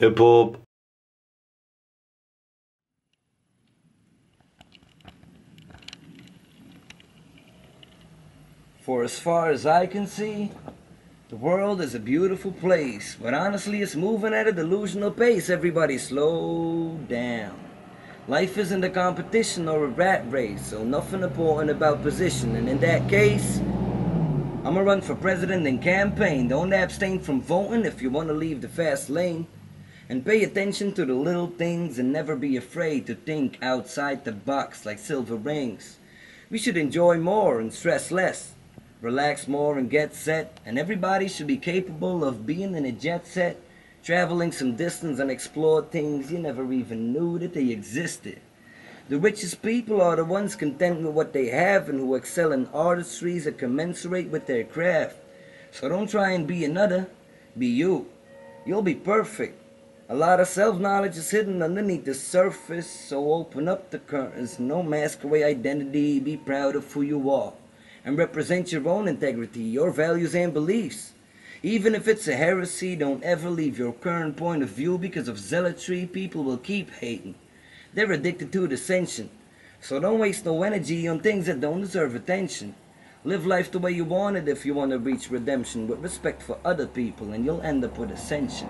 hip hop. For as far as I can see, the world is a beautiful place, but honestly it's moving at a delusional pace. Everybody slow down. Life isn't a competition or a rat race, so nothing important about position, and in that case, I'ma run for president and campaign. Don't abstain from voting if you want to leave the fast lane. And pay attention to the little things and never be afraid to think outside the box like silver rings. We should enjoy more and stress less. Relax more and get set. And everybody should be capable of being in a jet set, traveling some distance and explore things you never even knew that they existed. The richest people are the ones content with what they have and who excel in artistries that commensurate with their craft. So don't try and be another, be you. You'll be perfect. A lot of self-knowledge is hidden underneath the surface, so open up the curtains, no masquerade identity, be proud of who you are, and represent your own integrity, your values and beliefs. Even if it's a heresy, don't ever leave your current point of view because of zealotry. People will keep hating. They're addicted to dissension. So don't waste no energy on things that don't deserve attention. Live life the way you want it if you want to reach redemption with respect for other people, and you'll end up with ascension.